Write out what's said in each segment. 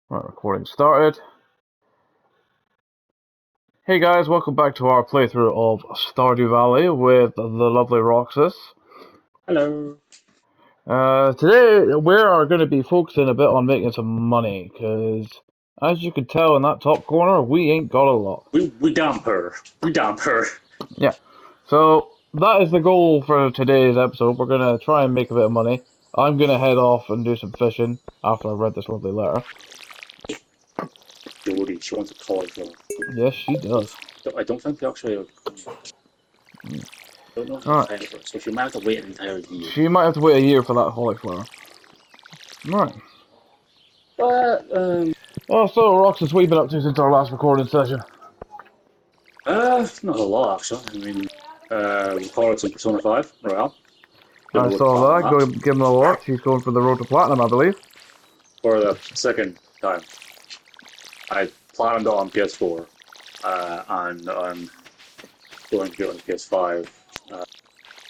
Right, recording started. Hey guys, welcome back to our playthrough of Stardew Valley with the lovely Roxxas. Hello. Today we are going to be focusing a bit on making some money, because as you can tell in that top corner, we ain't got a lot. We dump her. We dump her. Yeah, so that is the goal for today's episode. We're going to try and make a bit of money. I'm going to head off and do some fishing after I've read this lovely letter. Jodie, she wants a cauliflower. Yes, she does. I don't think they actually. Don't know if Alright, time for it, so she might have to wait an entire year. she might have to wait a year for that cauliflower. Right. But Oh, so Roxxas, what have you been up to since our last recording session? not a lot actually. I mean, recorded some Persona 5 Royale. I saw that. Go give him a watch. He's going for the road to platinum, I believe. For the second time. I planned on PS4, and I'm going to get on PS5.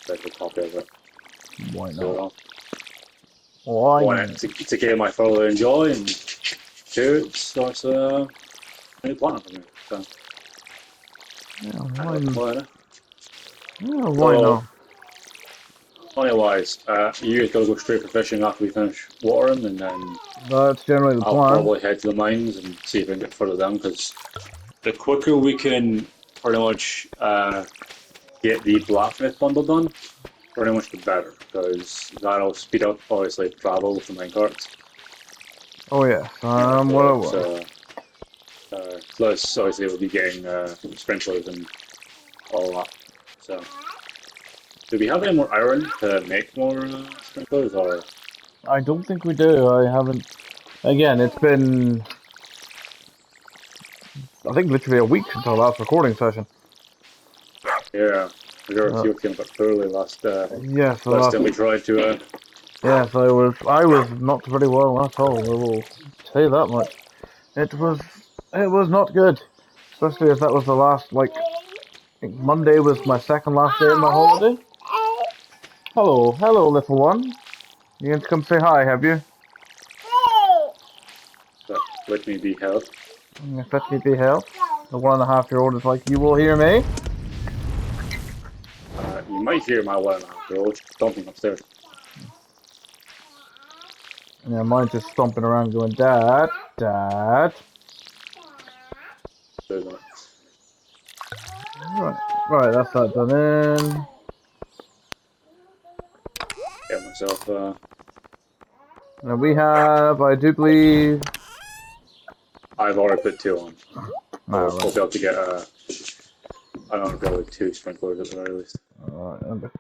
Like a copy of it. Why not? So, Why one, not? to game I thoroughly enjoy, and two, it starts a new platinum for me. So, Yeah, I why don't not? know. Yeah, why So, not? money-wise, you guys gotta go straight for fishing after we finish watering, and then That's generally the I'll plan. probably head to the mines and see if I can get further down, because the quicker we can pretty much get the blacksmith bundle done, pretty much the better, because that'll speed up, obviously, travel with the minecarts. Oh yes, Yeah, I'm well but aware. plus, obviously, we'll be getting sprinklers and all that. So, do we have any more iron to make more sprinklers, or I don't think we do. I haven't. Again, it's been, I think, literally a week since our last recording session. yeah, we were a Uh, few came back poorly yes, the last last. time we tried to. Yes, I was not very well at all. I will say that much. It was, it was not good, especially as that was the last. Like, I think Monday was my second last day of my holiday. Hello, hello, little one. You going to come say hi, have you? But let me be held. If let me be held. The 1.5-year-old is like, you will hear me. You might hear my 1.5-year-old stomping upstairs. Yeah, mine's just stomping around going, Dad, Dad. Right, right, that's that done in. Get myself. Now we have, I do believe. I've already put two on. We'll Alright, be able to get I don't know, probably two sprinklers at the very least. alright, and a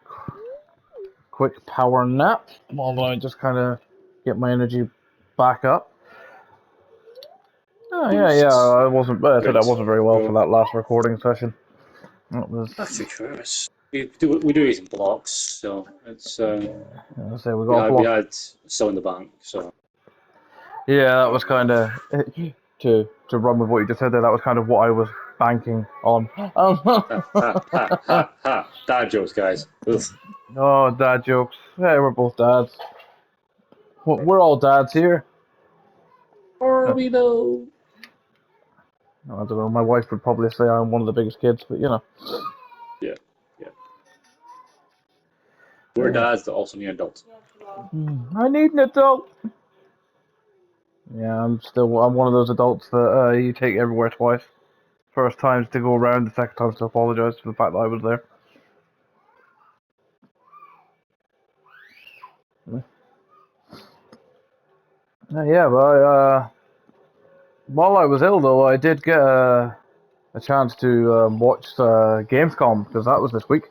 quick power nap while I just kind of get my energy back up. Oh yeah, yeah. Boosts. I said I Good. wasn't very well for So that last recording session. It was. that's too true. We do eat in blocks, so it's Yeah, I say we we got a had we block. had some in the bank. So Yeah, that was kind of to run with what you just said there. That was kind of what I was banking on. ha ha ha ha ha. Dad jokes, guys. Ugh. Oh, dad jokes. Hey, we're both dads. We're all dads here. Or we know. I don't know. My wife would probably say I'm one of the biggest kids, but you know. Yeah, yeah. We're Yeah. dads that also need adults. I need an adult. Yeah, I'm one of those adults that you take everywhere twice. First time's to go around, the second time's to apologise for the fact that I was there. Yeah, but while I was ill though, I did get a chance to watch Gamescom because that was this week.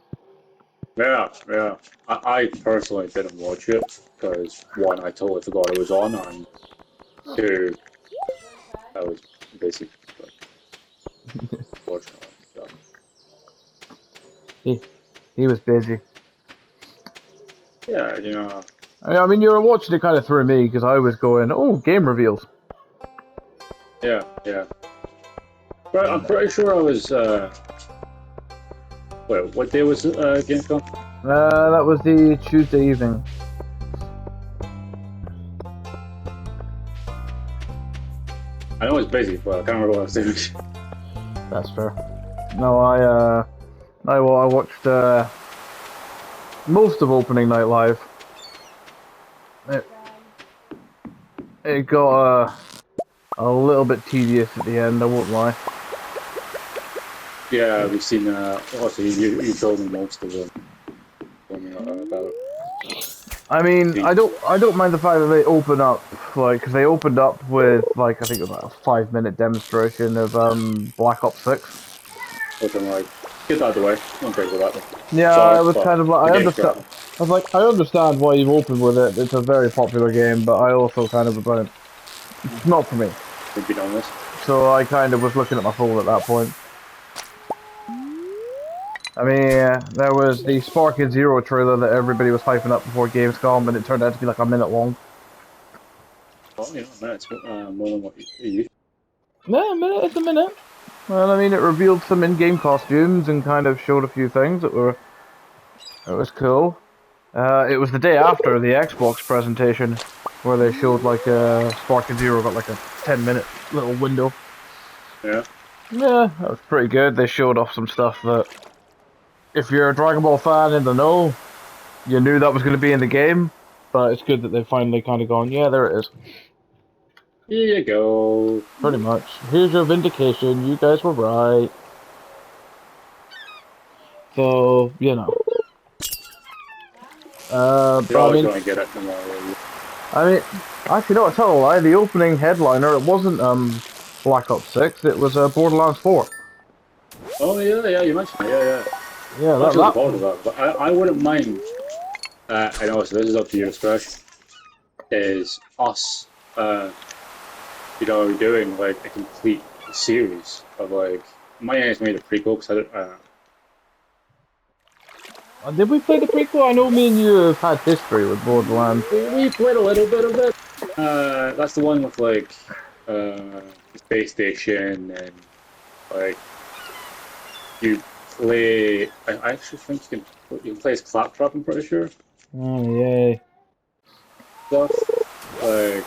Yeah, yeah. I personally didn't watch it because one, I totally forgot it was on, and two, I was basically like, watching it. So. He he was busy. Yeah, you know. I mean, you were watching it kind of through me because I was going, "Oh, game reveals." Yeah, yeah. But I'm pretty sure I was. Wait, what day was Gamescom? That was the Tuesday evening. I know it's busy, but I can't remember what I was doing. That's fair. No, I watched most of opening night live. It, it got a little bit tedious at the end. I won't lie. Yeah, we've seen. Also, you told me most of them about. I mean, See, I don't mind the fact that they open up, like, because they opened up with, like, I think it was like a 5-minute demonstration of Black Ops 6. which I'm like, get that out of the way. Don't break with that. Yeah, Sorry, it was but kind of like, the I game's understand. crap. I was like, I understand why you've opened with it. It's a very popular game, but I also kind of about, it's not for me. To be honest. So I kind of was looking at my phone at that point. I mean, there was the Sparking Zero trailer that everybody was hyping up before Gamescom, and it turned out to be like a minute long. Well, man, it's more than what you used. Yeah, a minute, it's a minute. Well, I mean, it revealed some in-game costumes and kind of showed a few things that was cool. It was the day after the Xbox presentation where they showed like Sparking Zero got like a 10-minute little window. Yeah. Yeah, that was pretty good. They showed off some stuff that, if you're a Dragon Ball fan in the know, you knew that was going to be in the game. But it's good that they've finally kind of gone, yeah, there it is. Here you go. Pretty much. Here's your vindication. You guys were right. So, you know. You're But always going to get it no matter what you. I mean, actually, no, I tell a lie. The opening headliner, it wasn't Black Ops 6. It was Borderlands 4. Oh yeah, you mentioned it. Yeah. Yeah, I'm actually looking that forward to that. But I wouldn't mind. I know. So this is up to your discretion. Is us, doing like a complete series of like. My aim is made a prequel because did we play the prequel? I know me and you have had history with Borderlands. we played a little bit of it. That's the one with like the space station and like you play. I actually think you can play as Claptrap. I'm pretty sure. Oh, yay. Stuff like.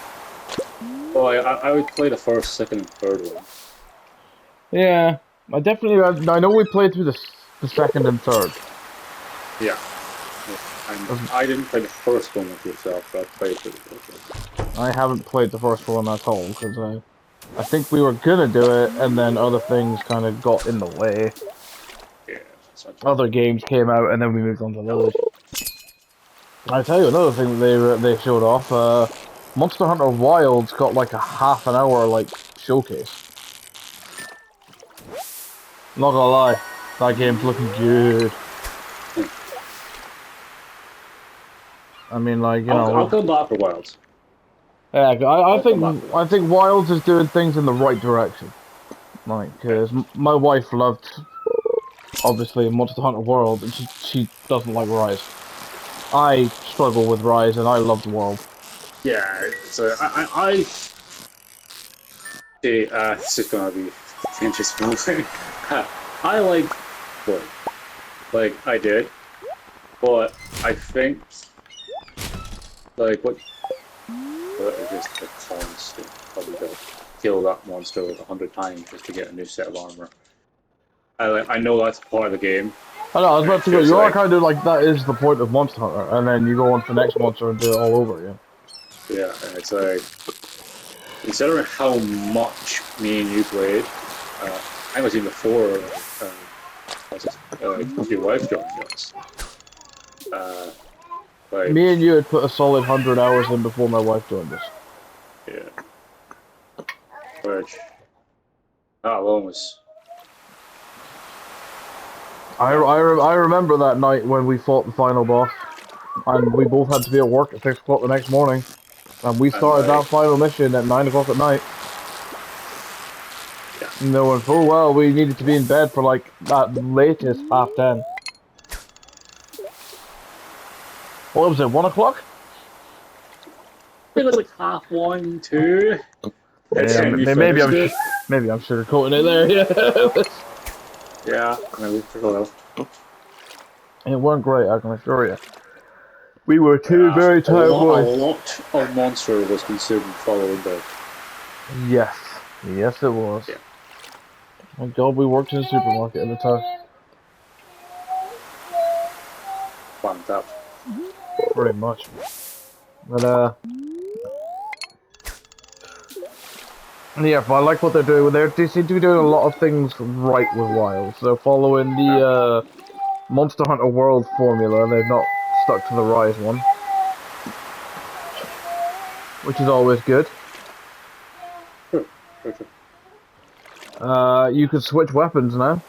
Well, I would play the first, second, and third one. Yeah, I know we played through the second and third. Yeah. I didn't play the first one with yourself, but I played through the first one. I haven't played the first one at all, because I think we were gonna do it, and then other things kind of got in the way. Yeah, essentially. Other games came out, and then we moved on to those. I tell you another thing they showed off. Monster Hunter Wilds got like a half an hour like showcase. Not gonna lie, that game's looking good. I mean, like I'll come back for Wilds. yeah, I'll come back for I Wilds. think Wilds is doing things in the right direction. Like, cause my wife loved obviously Monster Hunter World, and she doesn't like Rise. I struggle with Rise, and I love the World. Yeah, so I see, this is gonna be interesting. I like Void. Like, I did. But I think, like, what is just a constant probably to kill that monster like 100 times just to get a new set of armor. I know that's part of the game. I know, I was about to go, Just you are like, kind of like, that is the point of Monster Hunter, and then you go on to the next monster and do it all over again. yeah, and it's like, considering how much me and you played, I was even before your wife joined us. Like, Me and you had put a solid 100 hours in before my wife joined us. yeah, which that alone was. I remember that night when we fought the final boss, and we both had to be at work at 6 o'clock the next morning, and we And started like, that final mission at 9 o'clock at night. yeah, Knowing full well we needed to be in bed for like that latest 10:30. What was it, 1 o'clock? it was like half one, two. And Yeah, then you finished it. maybe I'm sugarcoating it there. Yeah, Yeah, and then we took a little. it weren't great. I can assure you. We were two Yeah, very tired a boys. lot of monster was consumed following the. Yes, Yes, it was. Yeah. Oh God, we worked in a supermarket at the time. Fun stuff. Pretty much. But yeah, but I like what they're doing. They seem to be doing a lot of things right with Wilds. They're following Yeah. the Monster Hunter World formula. They've not stuck to the Rise one, which is always good. Sure. Sure. Sure. You can switch weapons now,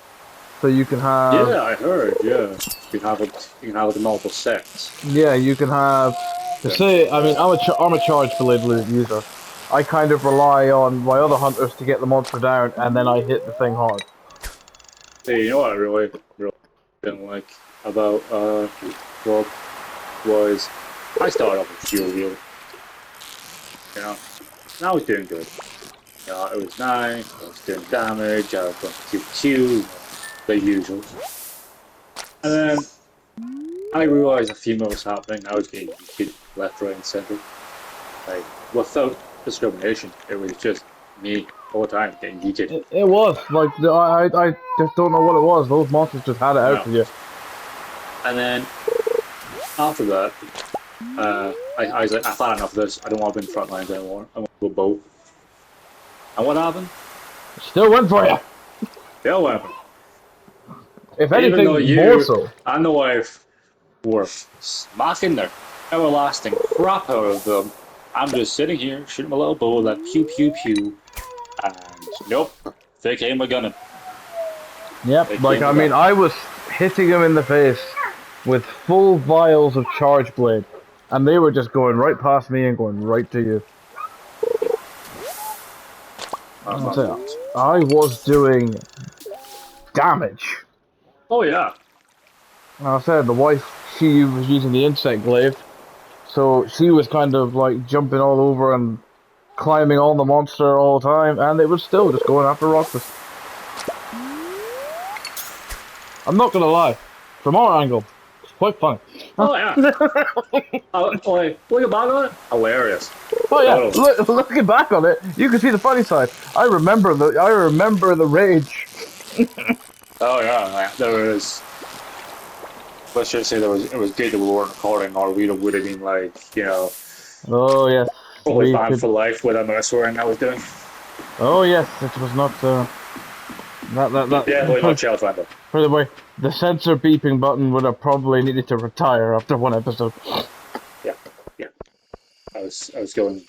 so you can have Yeah, I heard. Yeah, you can have it. You can have it in multiple sets. yeah, you can have. To Yeah. say, I mean, I'm a charge blade user. I kind of rely on my other hunters to get the monster down, and then I hit the thing hard. Hey, you know what I really didn't like about World was I started off with fuel wheel. You know, and I was doing good. You know, it was nice. I was doing damage. I was going pew pew. You know, the usuals. And then I realized a female was happening. I was getting hit left, right, and center. Like without discrimination, it was just me all the time getting yeeted. It was like I just don't know what it was. Those monsters just had it I out know. for you. And then after that, I was like, I've had enough of this. I don't want to be in the front lines anymore. I want to go boat. And what happened? Still went for you. Yeah, what happened? If Even though anything, more you so. and the wife were smacking their everlasting crap out of them, I'm just sitting here shooting my little bow that pew pew pew, and nope, they came a gunning. Yep. They Like came I a mean, gunning. I was hitting him in the face with full vials of charge blade, and they were just going right past me and going right to you. That's I'll not say, fun. I was doing damage. Oh yeah, I said the wife, she was using the insect glaive, so she was kind of like jumping all over and climbing on the monster all the time, and it was still just going after Roxxas. I'm not gonna lie, from our angle, it's quite funny. oh yeah. Like, looking back on it, hilarious. Oh yeah, Totally. looking back on it, you can see the funny side. I remember the rage. Oh yeah, there was. Let's just say it was good that we weren't recording, or we would have been like, you know, Oh yes, probably we banned could. for life with amount of swearing I was doing. Oh yes, it was not Yeah, well, put, not child friendly. put it away. The censor beeping button would have probably needed to retire after one episode. Yeah, yeah. I was going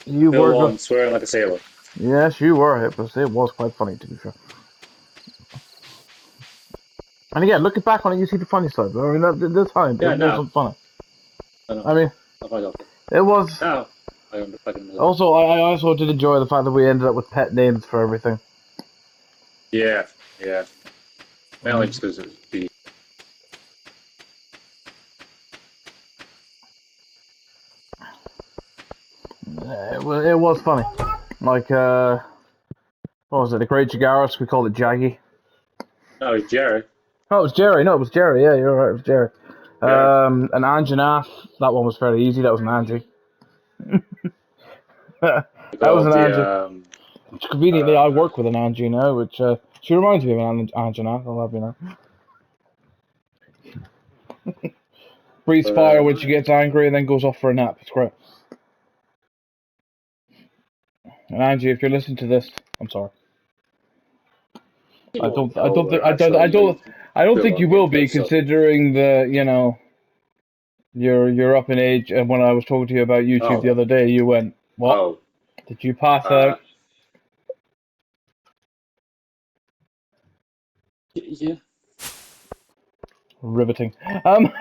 You were full good. on swearing like a sailor. Yes, you were. It was quite funny to be fair. And again, looking back on it, you see the funny side. I mean, at the time, it Yeah, no, wasn't funny. I know. I mean, I find out. it was. Now, I can understand. Also, I also did enjoy the fact that we ended up with pet names for everything. Yeah, yeah. Mainly Um, just because it was the. it was funny. Like, what was it? The Great Jagaris, we called it Jaggy. No, it's Jerry. Oh, it was Jerry. No, it was Jerry. Yeah, you're right. It was Jerry. Yeah. An Anjanath. That one was fairly easy. That was an Angie. that I was called an Angie. the. Conveniently, I Uh, work with an Angie now, which she reminds me of an Anjanath. I'll have you know. Breathes fire when she gets angry and then goes off for a nap. It's great. And Angie, if you're listening to this, I'm sorry. you I won't don't. I know, don't think. but I don't. I actually, don't. I don't still think you love me will and be, stuff. So, considering the you're up in age. And when I was talking to you about YouTube the oh, other day, you went, "What? oh, Did you pass uh, out?" yeah. Riveting. I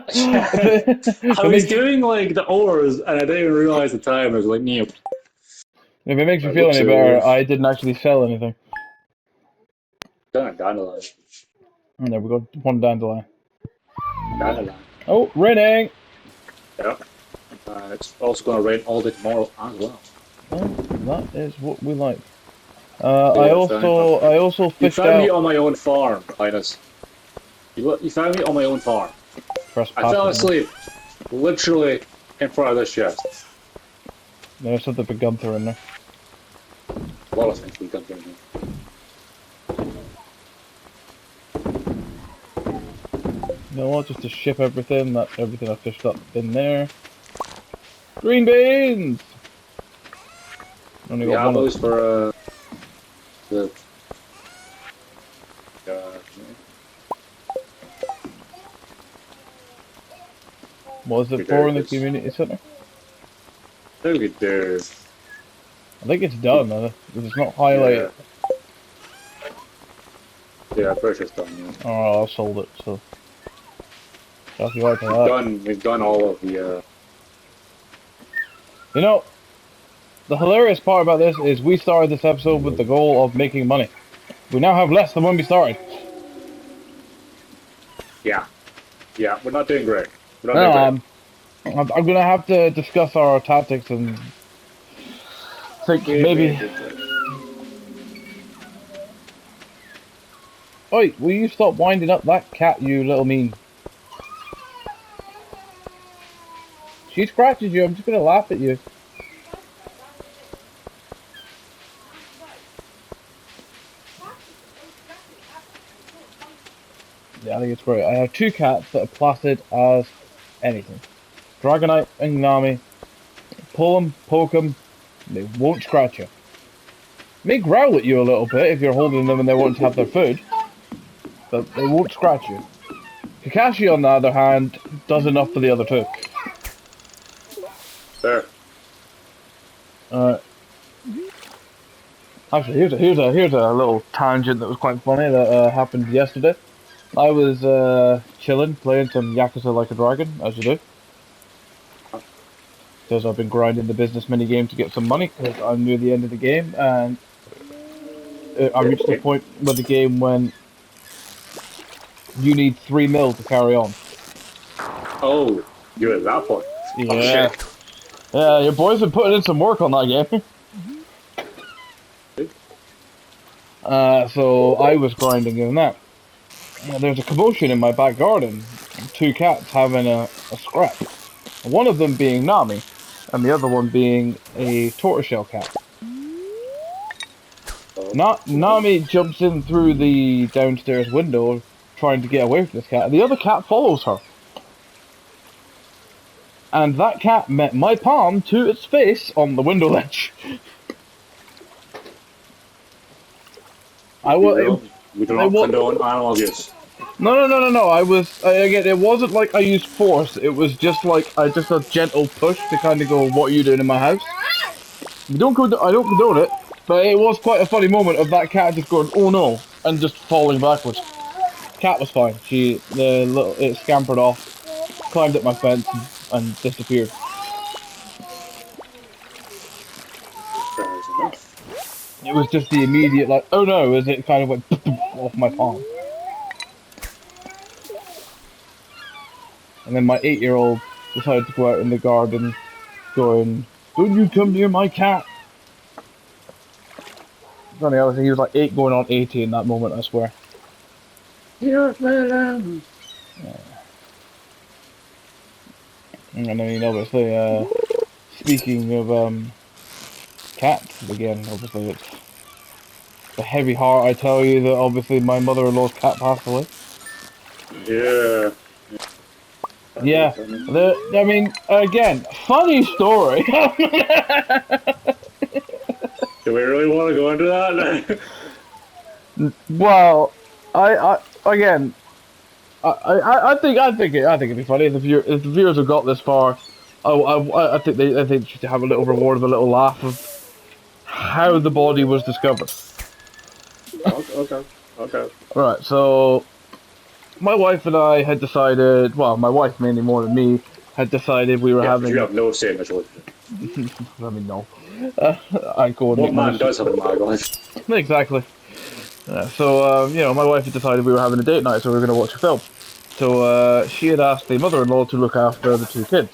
If it was makes doing like the oars and I didn't even realize the time. I was like, "Neop." if it makes you Like, feel whoops, any better, I didn't actually sell anything. dandelion, And there we go. One dandelion. dandelion. Oh, raining. Yeah. It's also gonna rain all day tomorrow as well. Well, that is what we like. So I yeah, also I also you fished found me out. on my own farm, Linus. You found me on my own farm. Press I fell passive. asleep, literally in front of this chest. There's something for Gunther in there. A lot of things we got down here. You know what? Just to ship everything. That's everything I fished up in there. Green beans. Only We got have one those of. for the What is it we for do in the this. community center? I think we do. I think it's done. It's not Yeah, highlighted. yeah, pretty sure it's done. Yeah. Oh, I sold it. So copyright to that. We've done all of the. You know, the hilarious part about this is we started this episode with the goal of making money. We now have less than when we started. Yeah, yeah, we're not doing great. We're not No, doing great. I'm gonna have to discuss our tactics and think We maybe. ain't doing great. Oi, will you stop winding up that cat, you little mean? She scratches you. I'm just gonna laugh at you. Yeah, I think it's great. I have two cats that are placid as anything. Dragonite and Nami. Pull them, poke them, they won't scratch you. May growl at you a little bit if you're holding them and they want to have their food, but they won't scratch you. Kakashi, on the other hand, does enough for the other two. There. Actually, here's a little tangent that was quite funny that happened yesterday. I was chilling, playing some Yakuza Like a Dragon, as you do. Because I've been grinding the business mini game to get some money, because I'm near the end of the game, and I reached the point with the game when you need 3 mil to carry on. Oh, you're at that point. Oh Yeah. shit. Yeah, your boys been putting in some work on that game. So I was grinding in that. There's a commotion in my back garden. Two cats having a scrap. One of them being Nami, and the other one being a tortoiseshell cat. Nami jumps in through the downstairs window trying to get away from this cat, and the other cat follows her. And that cat met my palm to its face on the window ledge. We do not condone animal abuse. No. Again, it wasn't like I used force. It was just like just a gentle push to kind of go, "What are you doing in my house?" I don't condone it, but it was quite a funny moment of that cat just going, "Oh no," and just falling backwards. Cat was fine. It scampered off, climbed up my fence, and disappeared. Fair enough. It was just the immediate like, "Oh no," as it kind of went off my palm. And then my 8-year-old decided to go out in the garden, going, "Don't you come near my cat!" Funny, I was he was like 8 going on 80 in that moment, I swear. You're alone. And I mean, obviously, speaking of cats, again, obviously it's a heavy heart. I tell you that obviously my mother-in-law's cat passed away. Yeah. Yeah, I mean, again, funny story. Do we really want to go into that? Well, again, I think it'd be funny if the viewers have got this far. I think they should have a little reward of a little laugh of how the body was discovered. Okay. Right, so my wife and I had decided. Well, my wife mainly more than me had decided we were having. You have no say in this one. I mean, no. I go and What man does have a mag on? Exactly. So, my wife had decided we were having a date night, so we were going to watch a film. So, she had asked the mother-in-law to look after the two kids.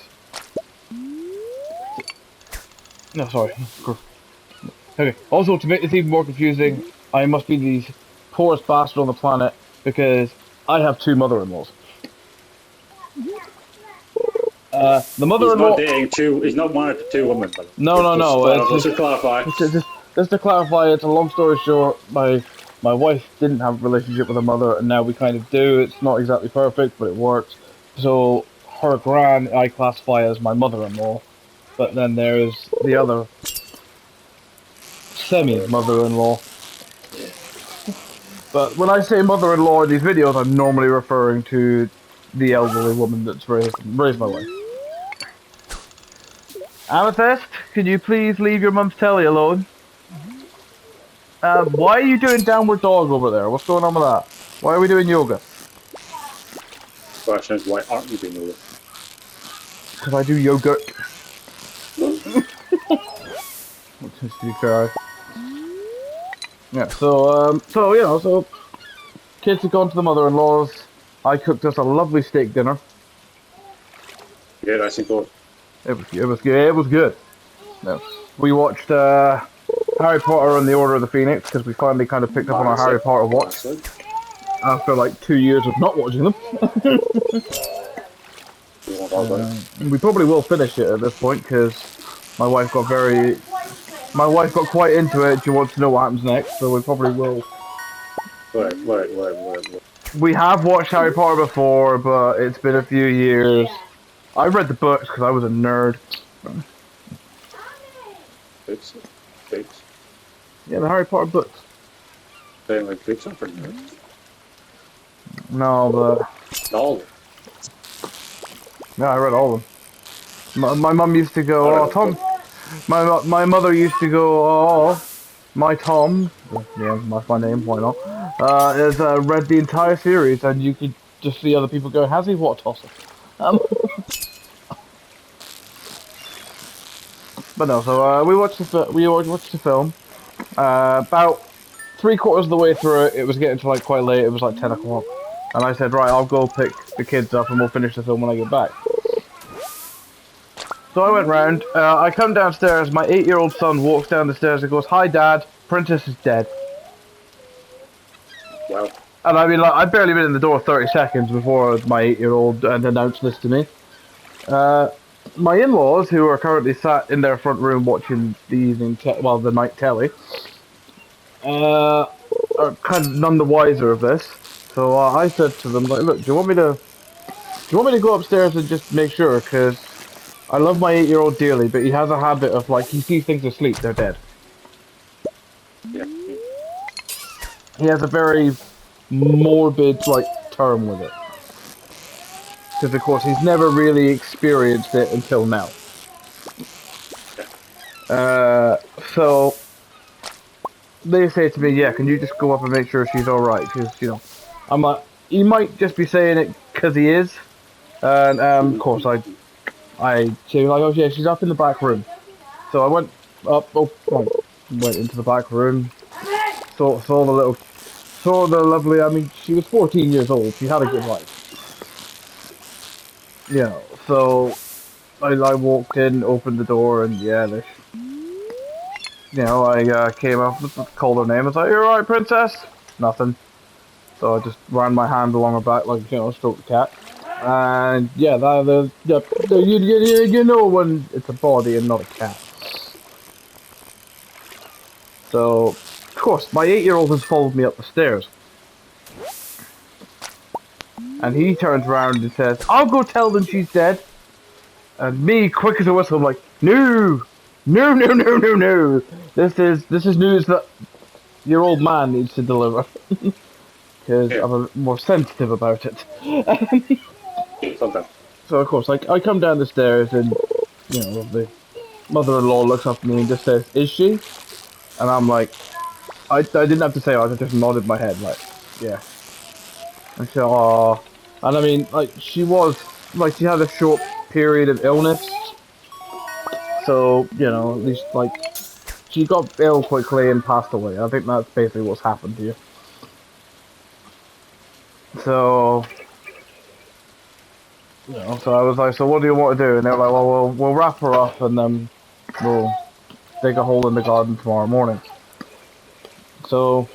No, sorry. Okay. Also, to make this even more confusing, I must be the poorest bastard on the planet because I have two mother-in-laws. The mother-in-law. He's not dating two. He's not married to two women. But No. Let's just clarify. just to clarify, it's a long story short. My wife didn't have a relationship with her mother, and now we kind of do. It's not exactly perfect, but it works. So her gran I classify as my mother-in-law, but then there's the other semi-mother-in-law. But when I say mother-in-law in these videos, I'm normally referring to the elderly woman that's raised my life. Amethyst, could you please leave your mum's telly alone? Why are you doing downward dog over there? What's going on with that? Why are we doing yoga? Question is, why aren't you doing yoga? Because I do yogurt. To be fair. Yeah, so you know, so kids have gone to the mother-in-law's. I cooked us a lovely steak dinner. Yeah, I think so. It was good. No. We watched Harry Potter and the Order of the Phoenix because we finally kind of picked up on our Harry Potter watch after like 2 years of not watching them. We probably will finish it at this point because my wife got quite into it. She wants to know what happens next, so we probably will. Wait. We have watched Harry Potter before, but it's been a few years. I read the books because I was a nerd. Books. Yeah, the Harry Potter books. They like books are for nerds. No, but No. yeah, I read all of them. My mum used to go, oh, Tom. My mother used to go, oh, my Tom. Yeah, that's my name. Why not? Has read the entire series, and you could just see other people go, has he? What a tosser. But no, so we watched the film. About 3/4 of the way through it, it was getting to like quite late. It was like 10 o'clock, and I said, right, I'll go pick the kids up, and we'll finish the film when I get back. So I went round. I come downstairs. My 8-year-old son walks down the stairs and goes, "Hi, Dad. Princess is dead." Wow. And I mean, like, I'd barely been in the door 30 seconds before my 8-year-old announced this to me. My in-laws, who are currently sat in their front room watching the the night telly, are kind of none the wiser of this. So I said to them, like, "Look, do you want me to go upstairs and just make sure? Because I love my 8-year-old dearly, but he has a habit of like he sees things asleep, they're dead. Yeah. He has a very morbid like term with it." Because of course he's never really experienced it until now. So they say to me, "Yeah, can you just go up and make sure she's all right?" Because I'm like, he might just be saying it because he is, and of course I say like, "Oh yeah, she's up in the back room." So I went up, went into the back room, saw the lovely. I mean, she was 14 years old. She had a good life. So I walked in, opened the door, and yeah, I came up, called her name. I was like, "You alright, princess?" Nothing. So I just ran my hand along her back, like, stroke the cat. And yeah, you know when it's a body and not a cat. So, of course, my 8-year-old has followed me up the stairs. And he turns around and says, "I'll go tell them she's dead." And me, quick as a whistle, I'm like, "No! No, no, no, no, no! This is news that your old man needs to deliver." Because I'm a bit more sensitive about it. Sometimes. So of course, I come down the stairs and, the mother-in-law looks up at me and just says, "Is she?" And I'm like, I didn't have to say it, I just nodded my head, like, yeah. And she, "Aww." And I mean, like, she had a short period of illness. So, at least, like, she got ill quickly and passed away. I think that's basically what's happened to you. So, so I was like, "So what do you want to do?" And they're like, "Well, we'll wrap her up and then we'll dig a hole in the garden tomorrow morning." So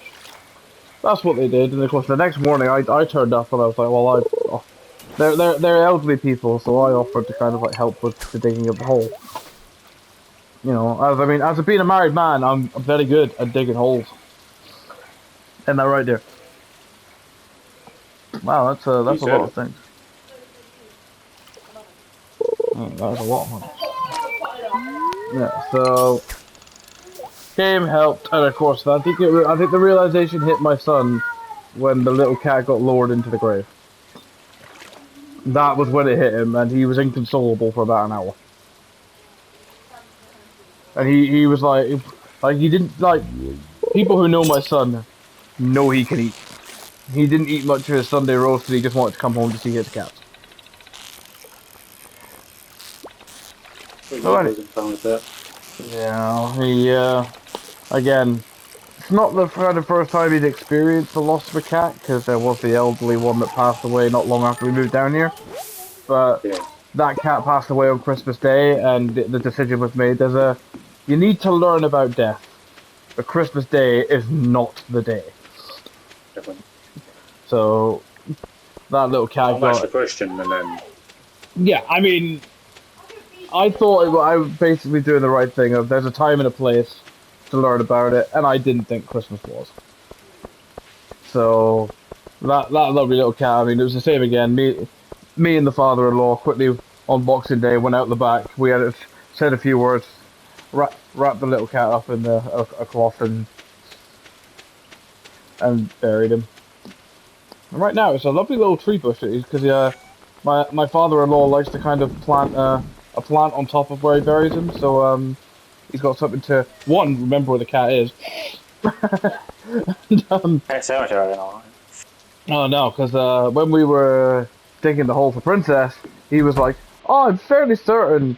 that's what they did. And of course, the next morning, I turned up and I was like, "Well, they're elderly people, so I offered to kind of like help with the digging of the hole." You know, as being a married man, I'm very good at digging holes. Isn't that right there? Wow, You that's a said lot it. of things. That's a lot of money. Yeah, so game helped, and of course, I think the realization hit my son when the little cat got lowered into the grave. That was when it hit him, and he was inconsolable for about an hour. And he was like he didn't like people who know my son know he can eat. He didn't eat much of his Sunday roast, and he just wanted to come home to see his cats. What So you anyway, guys have found with that? yeah, he again. It's not the kind of first time he'd experienced the loss of a cat, because there was the elderly one that passed away not long after we moved down here. But Yeah, that cat passed away on Christmas Day, and the decision was made. You need to learn about death, but Christmas Day is not the day. definitely. So that little cat I'll ask the got. question and then Yeah, I mean, I thought I was basically doing the right thing. Of there's a time and a place to learn about it, and I didn't think Christmas was. So that lovely little cat. I mean, it was the same again. Me and the father-in-law quickly on Boxing Day went out the back. We had said a few words, wrapped the little cat up in a cloth and buried him. And right now it's a lovely little tree bush because my father-in-law likes to kind of plant a plant on top of where he buries him. So he's got something to remember where the cat is. and, pet cemetery and all. Oh no, because when we were digging the hole for Princess, he was like, "Oh, I'm fairly certain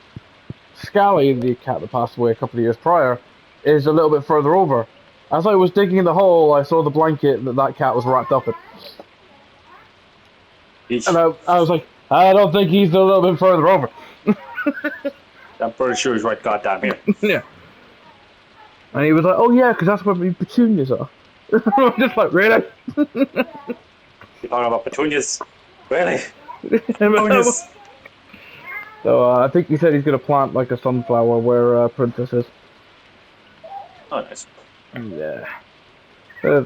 Scally, the cat that passed away a couple of years prior, is a little bit further over." As I was digging in the hole, I saw the blanket that cat was wrapped up in, and Each, I was like, "I don't think he's a little bit further over." I'm pretty sure he's right goddamn here. Yeah, and he was like, "Oh yeah, because that's where my petunias are." I'm just like, "Really?" You're talking about petunias? Really? Petunias? So I think he said he's gonna plant like a sunflower where Princess is. Oh, nice. Yeah. Uh,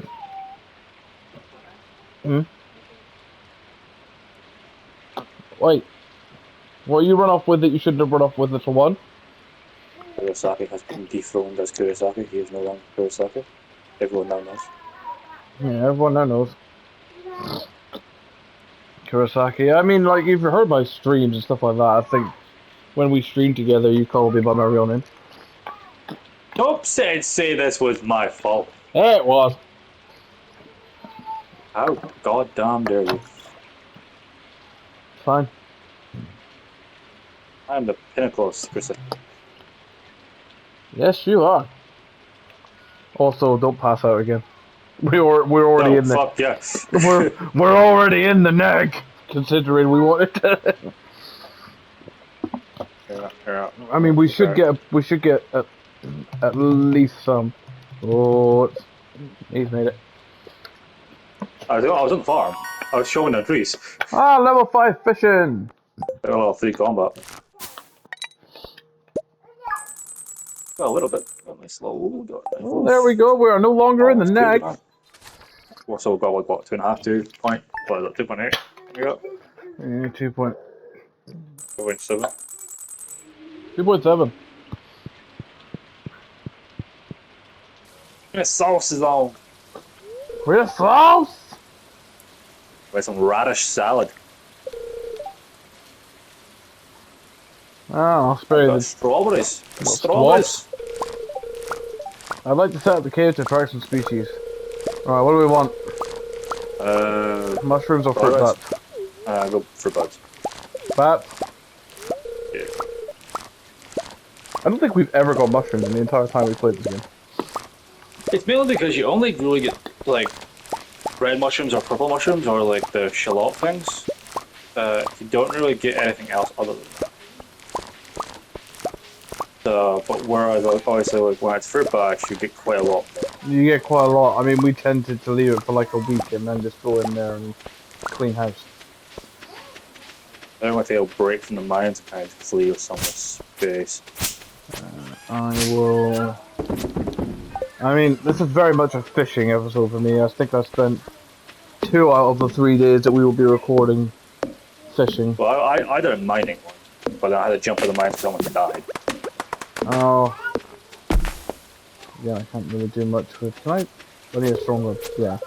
hmm? Wait, what you run off with that you shouldn't have run off with, little one? Kurosaki has been dethroned as Kurosaki. He is no longer Kurosaki. Everyone now knows. Yeah, everyone now knows. Kurosaki. I mean, like, you've heard my streams and stuff like that. I think when we streamed together, you called me by my real name. Don't say this was my fault. Yeah, it was. How goddamn dare you? Fine. I'm the pinnacle of secrecy. Yes, you are. Also, don't pass out again. We're already No, in the fuck yeah. we're already in the neck. Considering we wanted to. Yeah. I mean, we should get at least some. Oh, he's made it. I was on the farm. I was showing the trees. Ah, level 5 fishing. Got a little free combat. Got a little bit. Got my slow. Got my Oh, there we wolf. go. We are no longer in the Almost two neck. now. Also got like what 2.5, 2 point. What is it? 2.8. There you go. Yeah, 2.7. 2.7. Yeah, sauce is on. With sauce. With some radish salad. Oh, I'll I've spray got the strawberries. what, squabs. Strawberries. I'd like to set up the cave to attract some species. Alright, what do we want? Mushrooms or fruit Strawberries. bats? Go for buds. Bats? Yeah. I don't think we've ever got mushrooms in the entire time we played this game. It's mainly because you only really get like red mushrooms or purple mushrooms or like the shallot things. You don't really get anything else other than that. But whereas obviously like when it's fruit bats, you get quite a lot. You get quite a lot. I mean, we tended to leave it for like a week and then just go in there and clean house. Then when they'll break from the mines and kind of flee with some space. I will. I mean, this is very much a fishing episode for me. I think I spent 2 out of the 3 days that we will be recording fishing. Well, I did a mining one, but I had to jump in the mine because someone died. Oh. Yeah, I can't really do much with. Can I? I need a stronger. Yeah.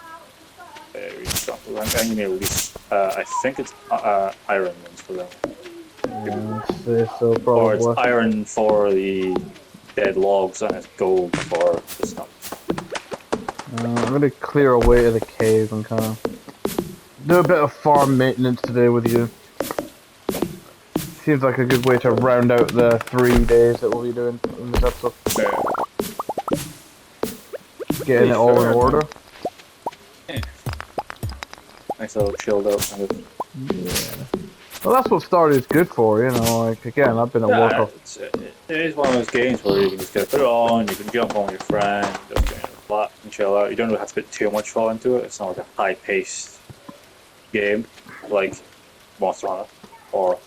I'm going to release. I think it's iron ones for them. Yeah, I'd say so Or it's probably. iron for the dead logs and it's gold for the stumps. I'm gonna clear away to the cave and kind of do a bit of farm maintenance today with you. Seems like a good way to round out the 3 days that we'll be doing in this episode. Getting it all in order. Yeah. Nice little chilled out kind of. Yeah. Well, that's what Stardew's good for, you know. Like again, I've been at work. It is one of those games where you can just get put it on, you can jump on with your friend, just relax and chill out. You don't really have to put too much thought into it. It's not like a high-paced game like Monster Hunter or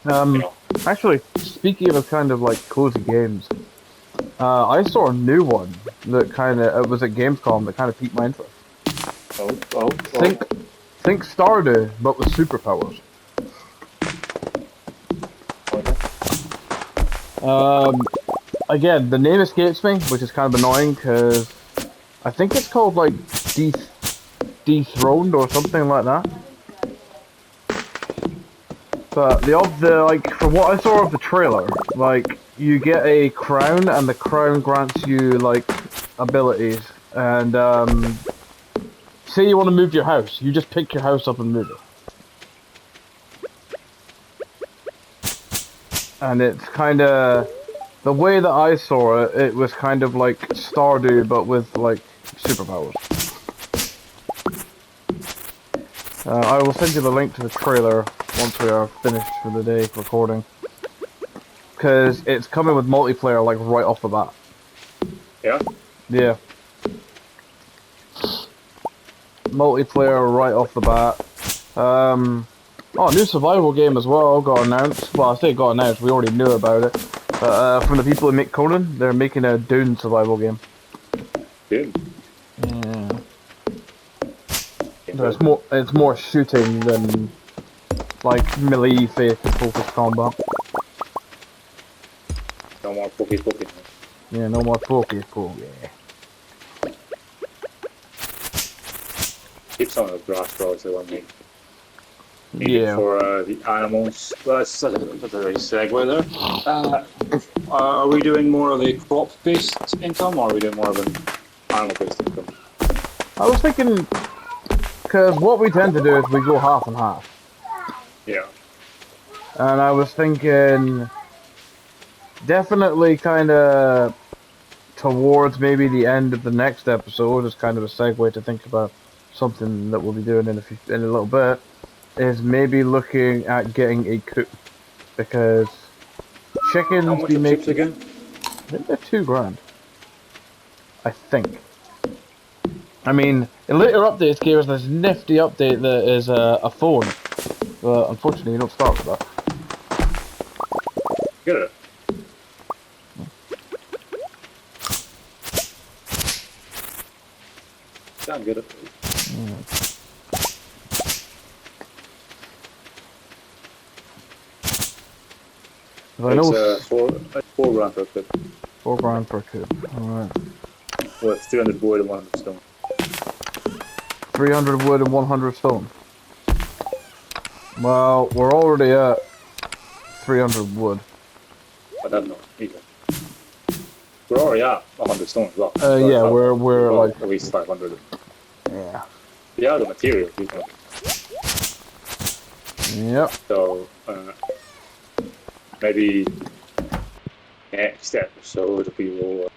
you know. Actually, speaking of kind of like cozy games, I saw a new one that kind of it was at Gamescom that kind of piqued my interest. Think Stardew, but with superpowers. Again, the name escapes me, which is kind of annoying because I think it's called like Dethroned or something like that. But the like from what I saw of the trailer, like you get a crown and the crown grants you like abilities. And say you want to move your house, you just pick your house up and move it. And it's kind of the way that I saw it. It was kind of like Stardew, but with like superpowers. I will send you the link to the trailer once we are finished for the day recording, because it's coming with multiplayer like right off the bat. Yeah. Yeah. Multiplayer right off the bat. Oh, a new survival game as well got announced. Well, I say got announced, we already knew about it. But from the people who make Conan, they're making a Dune survival game. Dune? Yeah. So it's more shooting than like melee focused combat. No more pokey. Yeah, no more pokey. Keep some of the grass roads they want me. Yeah. For the animals. Well, that's a very segue there. Are we doing more of a crop-based income, or are we doing more of an animal-based income? I was thinking, because what we tend to do is we go half and half. Yeah. And I was thinking, definitely kind of towards maybe the end of the next episode is kind of a segue to think about something that we'll be doing in a little bit. Is maybe looking at getting a coop, because chickens How much be are making. chips again? I think they're $2,000. I think. I mean, in later updates gave us this nifty update that is a phone, but unfortunately you don't start with that. Get it. Damn, get it. I know It's $4,000 per clip. $4,000 per coop. Alright. With 300 wood and 100 stone. 300 wood and 100 stone. Well, we're already at 300 wood. I don't know, either. We're already at 100 stone as well. Yeah, we're like at least 500. Yeah. Yeah, the material, you know. Yep. So, maybe next episode we will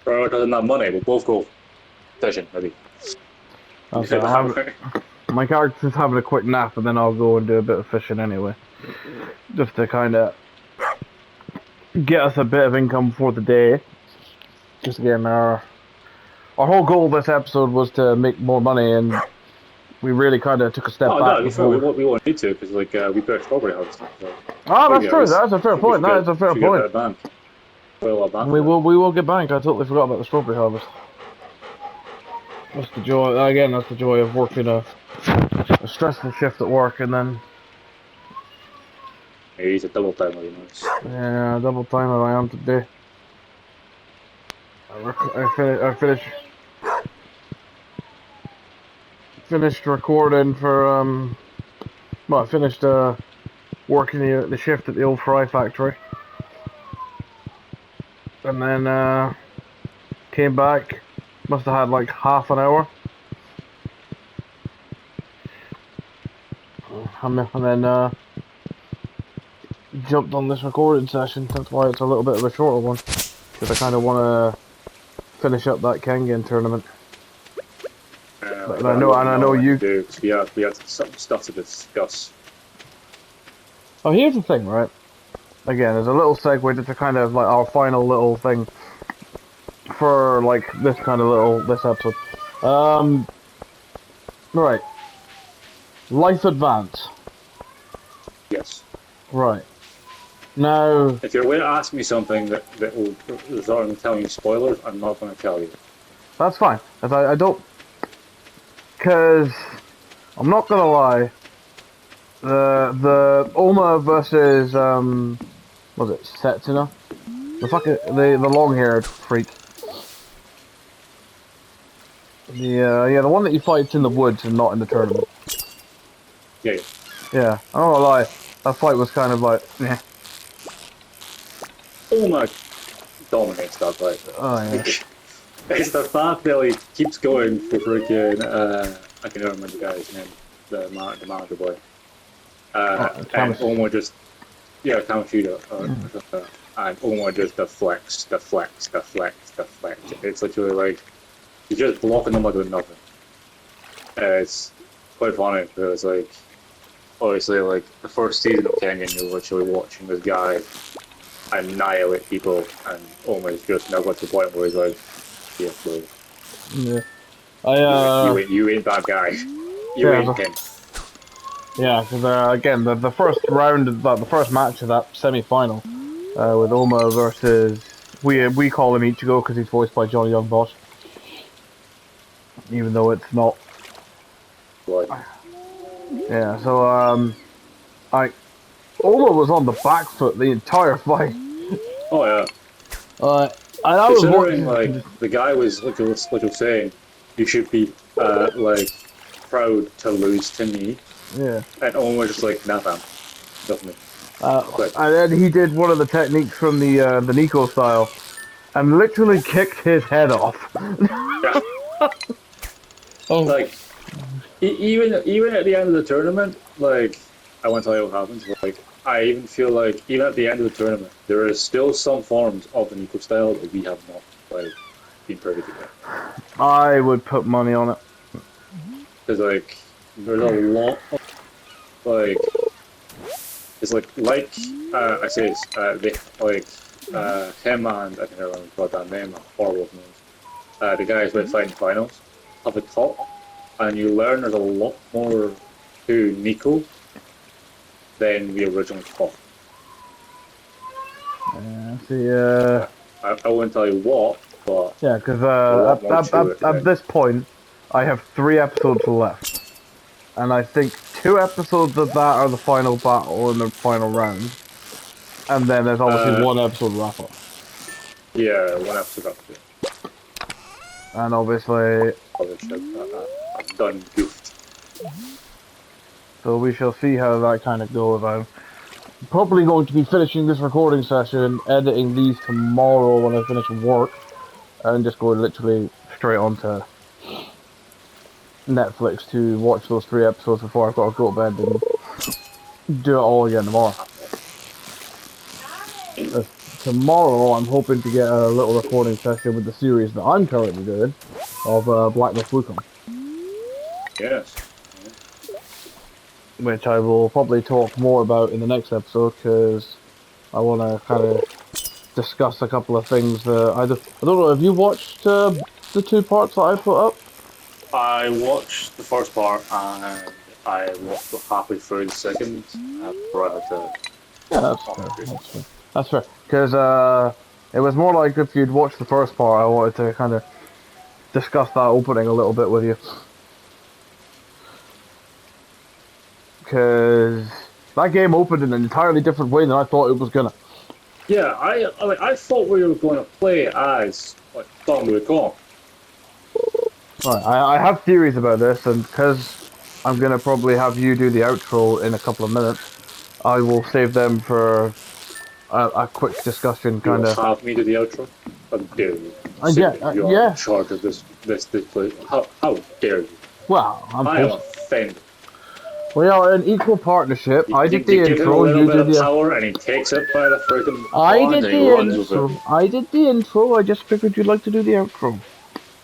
prioritize that money. We'll both go fishing, maybe. Okay, my character's having a quick nap, and then I'll go and do a bit of fishing anyway, just to kind of get us a bit of income for the day. Just again, our whole goal this episode was to make more money, and we really kind of took a step back. No, we won't need to, because like we put strawberry harvesting. So that's true. That's a fair point. That is a fair point. Well, back We will get back. I totally forgot about the strawberry harvest. That's the joy. Again, that's the joy of working a stressful shift at work, and then He's a double timer, you know. yeah, double time as I am today. I finished recording for well, I finished working the shift at the old fry factory, and then came back. Must have had like half an hour, and then jumped on this recording session. That's why it's a little bit of a shorter one, because I kind of want to finish up that Kengen tournament. I And got a lot I more I know want to you. do because we had some stuff to discuss. Oh, here's the thing, right? Again, there's a little segue to kind of like our final little thing for like this episode. Um, right. Life Advance. Yes. Right. Now, If you're going to ask me something that will result in telling you spoilers, I'm not going to tell you. that's fine. If I don't, because I'm not gonna lie. The Oma versus was it Setsuna? The long haired freak. The one that he fights in the woods and not in the tournament. Yeah, yeah. Yeah, I'm not gonna lie. That fight was kind of like, yeah. Oh my, dominates that fight. Oh yeah. It's the fact that he keeps going for freaking, I can never remember the guy's name, the manager boy. And Thomas. Oma just, yeah, Kamoshida, Mm. and Oma just deflects. It's literally like, you're just blocking them like doing nothing. It's quite funny because, like, obviously, like, the first season of Kengan, you're literally watching this guy annihilate people, and almost just now got to the point where he's like, yeah, bro, Yeah. I you ain't that guy. You yeah, ain't him. yeah, because again, the first round, the first match of that semi-final, with Oma versus we call him Ichigo because he's voiced by Johnny Young Boss, even though it's not. Like, Yeah, so I Oma was on the back foot the entire fight. oh yeah. Uh, and I was Considering, watching. like, the guy was, like you were saying, you should be, like, proud to lose to me, Yeah. and almost just like, nah, fam, nothing. Quit. And then he did one of the techniques from the Nico style, and literally kicked his head off. Yeah. Oh. Like, even at the end of the tournament, like, I won't tell you what happens, but, like, I even feel like even at the end of the tournament, there is still some forms of the Nico style that we have not, like, been privy to yet. I would put money on it. Because, like, there's a lot of, like, it's like I say, they, like, him and, I can't remember what that name, horrible names, the guys went fighting finals have a top, and you learn there's a lot more to Nico than we originally thought. I won't tell you what, but Yeah, because a lot more to it. at this point, I have 3 episodes left, and I think 2 episodes of that are the final battle in the final round, and then there's obviously 1 episode wrap up. Yeah, one episode up to And obviously, other shit I've done goofed. so we shall see how that kind of goes. I'm probably going to be finishing this recording session, editing these tomorrow when I finish work, and just go literally straight onto Netflix to watch those 3 episodes before I've got to go to bed and do it all again tomorrow. Tomorrow, I'm hoping to get a little recording session with the series that I'm currently doing of Black Myth Wukong. Yes. Which I will probably talk more about in the next episode because I want to kind of discuss a couple of things that I don't know. Have you watched the 2 parts that I put up? I watched the first part and I watched halfway through the second before I had to. Yeah, that's fair. That's fair. Because It was more like if you'd watched the first part, I wanted to kind of discuss that opening a little bit with you. Because that game opened in an entirely different way than I thought it was gonna. Yeah, I thought we were going to play as like Donkey Kong. Right, I have theories about this, and because I'm gonna probably have you do the outro in a couple of minutes, I will save them for a quick discussion, You kind will of. have me do the outro. How dare you? Considering you are in Yeah. charge of this place. How dare you? Well, I'm I am post. offended. We are in equal partnership. I did You the give him a intro. little You bit do of the. power and he takes it by the freaking I horns did and he the runs with it. intro. I did the intro. I just figured you'd like to do the outro.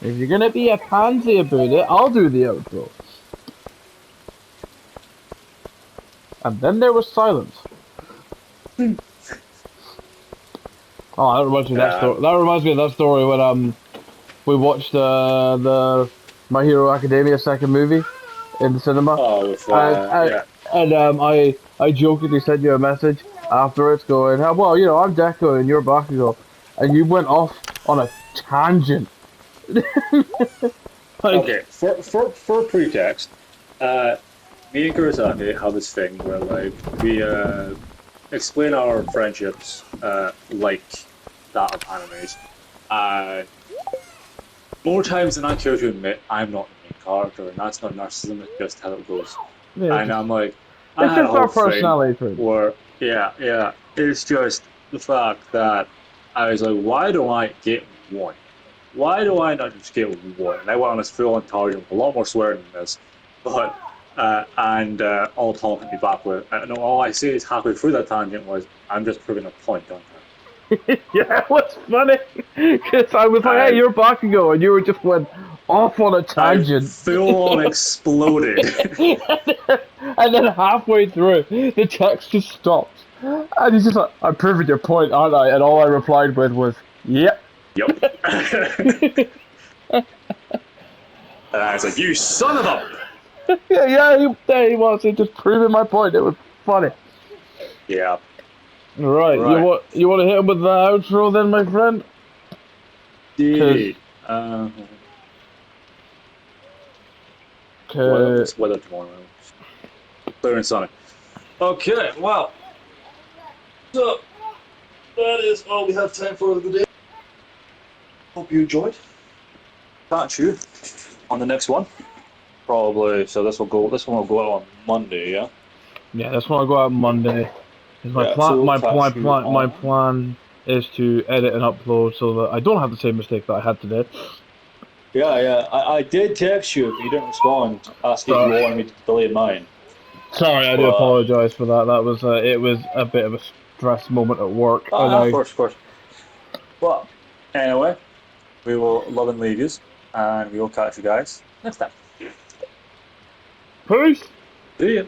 If you're gonna be a pansy about it, I'll do the outro. And then there was silence. Oh, that reminds me of that story. Um, That reminds me of that story when we watched the My Hero Academia second movie in the cinema, oh, with and yeah. I jokingly sent you a message afterwards going, "Oh, well, you know, I'm Deco and you're Bakugo," and you went off on a tangent. Like, Okay, for pretext, uh, me and Kurosaki have this thing where like we explain our friendships like that of animes. Uh, More times than I care to admit, I'm not the main character, and that's not narcissism. It's just how it goes. yeah, And I'm like, I it's had a just our whole thing personality traits. where, yeah, it's just the fact that I was like, why do I get one? Why do I not just get one? And I went on this full on tangent with a lot more swearing than this, but all Tom hit me back with, no, all I say is halfway through that tangent was, I'm just proving a point, aren't Yeah, it was funny because I was like, "Hey, I? you're Bakugo," and you were just went off on a I tangent. full on exploded. And then halfway through, the text just stops. And he's just like, "I'm proving your point, aren't I?" And all I replied with was, "Yep." Yep. And I was like, "You son of a!" There he was. He just proving my point. It was funny. Yeah. Right, Right. you want to hit him with the outro then, my friend? Cause, Indeed. Weather. cause, It's weather tomorrow. Clear and sunny. Okay. Well. So that is all we have time for the day. Hope you enjoyed. Catch you on the next one. Probably. So this will go. This one will go out on Monday. Yeah. yeah, that's when I go out Monday. 'Cause Yeah. So we'll catch you my on. plan is to edit and upload so that I don't have the same mistake that I had today. Yeah. I did text you, but you didn't respond. Asking if you So, wanted me to delay mine. sorry, I do But apologize for that. That was it was a bit of a stress moment at work, and of I course, of course. But anyway, we will love and leave yous, and we will catch you guys next time. peace. See ya.